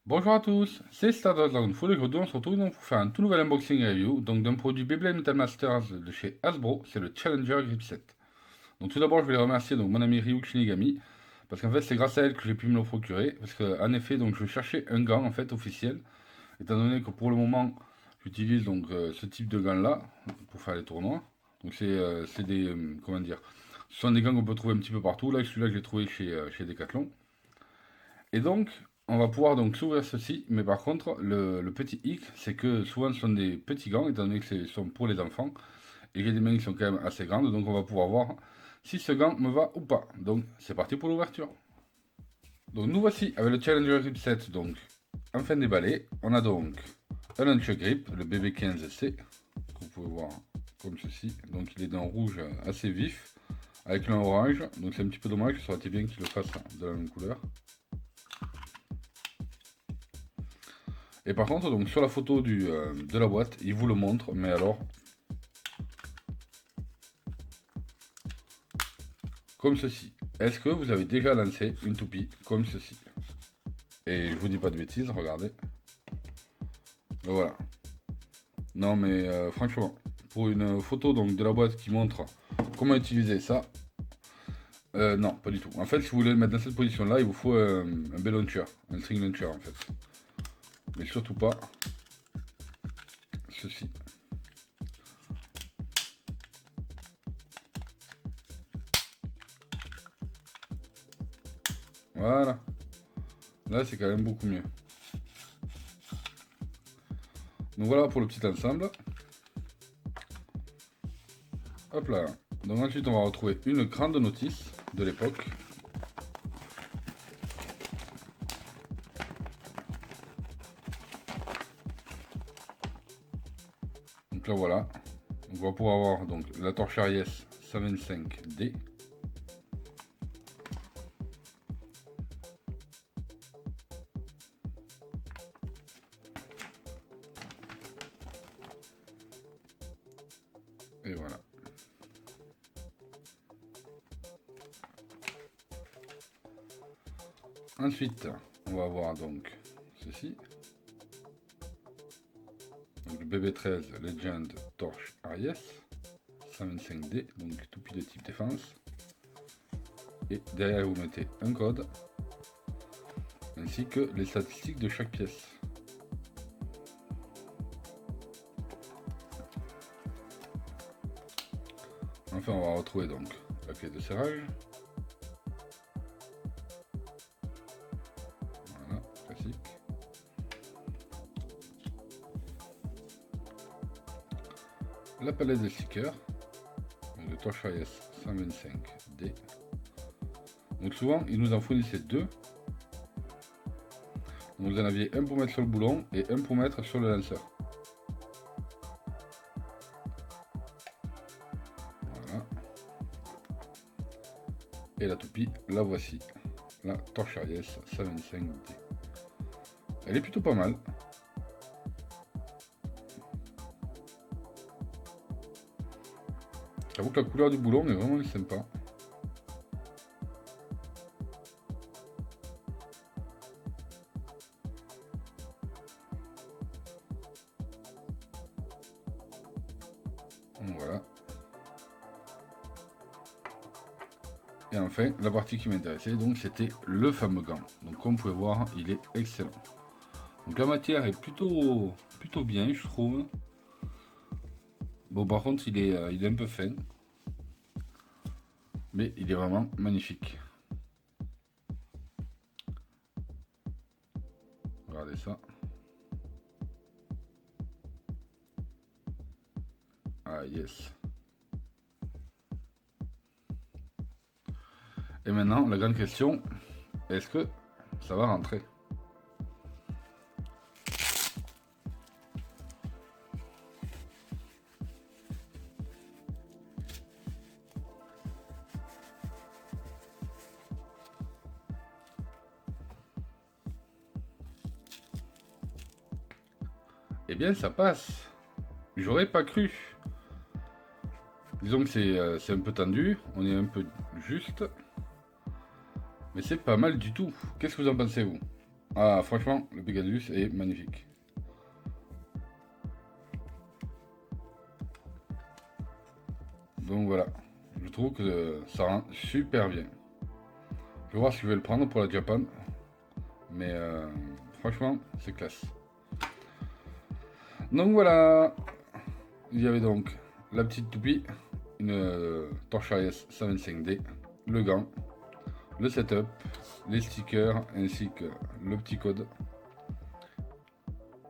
Bonjour à tous, c'est Stardust Dragonfall et aujourd'hui on se retrouve donc pour faire un tout nouvel unboxing review donc d'un produit Beyblade Metal Masters de chez Hasbro, c'est le Challenger Grip Set. Donc tout d'abord je voulais remercier donc mon ami Ryuk Shinigami parce qu'en fait c'est grâce à elle que j'ai pu me le procurer parce qu'en effet donc je cherchais un gant en fait officiel étant donné que pour le moment j'utilise donc ce type de gant là pour faire les tournois. Donc c'est des comment dire, ce sont des gants qu'on peut trouver un petit peu partout. Là celui-là que j'ai trouvé chez Decathlon. Et donc, on va pouvoir donc s'ouvrir ceci, mais par contre, le petit hic, c'est que souvent ce sont des petits gants, étant donné que ce sont pour les enfants, et que j'ai des mains qui sont quand même assez grandes, donc on va pouvoir voir si ce gant me va ou pas. Donc, c'est parti pour l'ouverture. Donc, nous voici avec le Challenger Grip Set, donc, enfin déballé. On a donc un Launch Grip, le BB15C, que vous pouvez voir comme ceci. Donc, il est d'un rouge assez vif, avec un orange, donc c'est un petit peu dommage, ça aurait été bien qu'il le fasse de la même couleur. Et par contre, donc sur la photo de la boîte, il vous le montre, mais alors, comme ceci. Est-ce que vous avez déjà lancé une toupie comme ceci? Et je vous dis pas de bêtises, regardez. Voilà. Non mais franchement, pour une photo donc de la boîte qui montre comment utiliser ça, non, pas du tout. En fait, si vous voulez le mettre dans cette position-là, il vous faut un bel launcher, un string launcher en fait. Mais surtout pas ceci. Voilà. Là, c'est quand même beaucoup mieux. Donc voilà pour le petit ensemble. Hop là. Donc ensuite, on va retrouver une grande notice de l'époque. Donc là voilà. Donc on va pouvoir avoir donc la torche Aries 125D. Et voilà. Ensuite, on va avoir donc ceci. Donc le BB13 Legend Torche Aries 125D, donc toupie de type défense. Et derrière vous mettez un code ainsi que les statistiques de chaque pièce. Enfin, on va retrouver donc la clé de serrage. Voilà, classique. La palette de stickers, donc de Torch Aries 125D. Donc souvent, ils nous en fournissaient deux. Donc vous en aviez un pour mettre sur le boulon et un pour mettre sur le lanceur. Voilà. Et la toupie, la voici. La Torche Aries 125D. Elle est plutôt pas mal. J'avoue que la couleur du boulon est vraiment sympa. Voilà. Et enfin, la partie qui m'intéressait, donc c'était le fameux gant. Donc comme vous pouvez voir, il est excellent. Donc la matière est plutôt bien, je trouve. Bon, par contre, il est un peu fin, mais il est vraiment magnifique. Regardez ça. Ah yes. Et maintenant, la grande question, est-ce que ça va rentrer? Eh bien, ça passe. J'aurais pas cru. Disons que c'est un peu tendu, on est un peu juste. Mais c'est pas mal du tout. Qu'est-ce que vous en pensez, vous? Ah, franchement, le Pegasus est magnifique. Donc voilà, je trouve que ça rend super bien. Je vais voir si je vais le prendre pour la Japan. Mais franchement, c'est classe. Donc voilà, il y avait donc la petite toupie, une Torch RS 125D, le gant, le setup, les stickers ainsi que le petit code.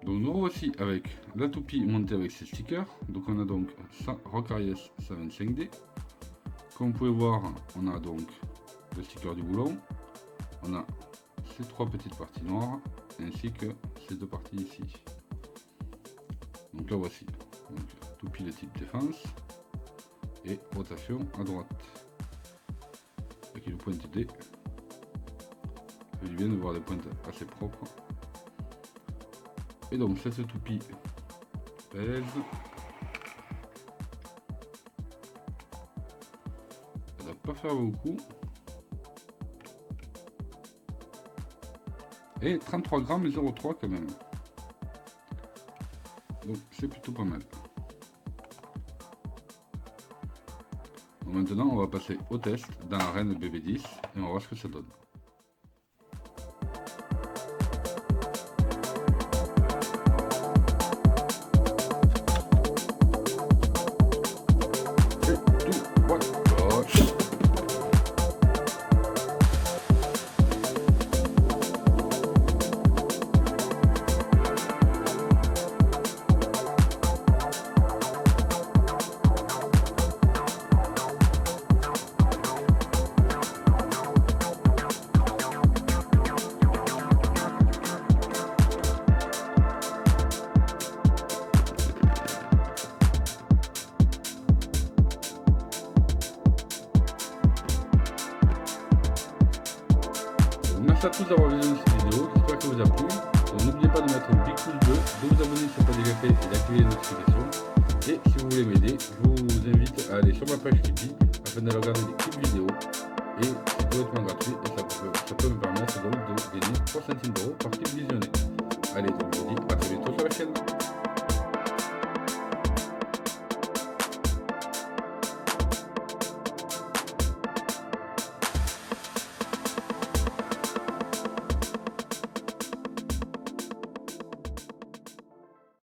Donc nous revoici avec la toupie montée avec ses stickers. Donc on a donc ça, Rock RS 125D. Comme vous pouvez voir, on a donc le sticker du boulon, on a ces trois petites parties noires ainsi que ces deux parties ici. Donc là voici, donc, toupie de type défense et rotation à droite avec une pointe D. Ça fait du bien de voir des pointes assez propres. Et donc cette toupie pèse, elle ne va pas faire beaucoup, et 33 grammes 0,3 quand même, donc c'est plutôt pas mal. Donc maintenant on va passer au test dans l'arène BB10 et on va voir ce que ça donne. Merci à tous d'avoir visionné cette vidéo, j'espère que vous a plu. N'oubliez pas de mettre un big pouce bleu, de vous abonner si ce n'est pas déjà fait et d'activer les notifications. Et si vous voulez m'aider, je vous invite à aller sur ma page Tipeee afin de regarder des clips vidéo. Et c'est complètement gratuit et ça peut me permettre donc de gagner 3 centimes d'euros par clip visionné. Allez, donc je vous dis à très bientôt sur la chaîne.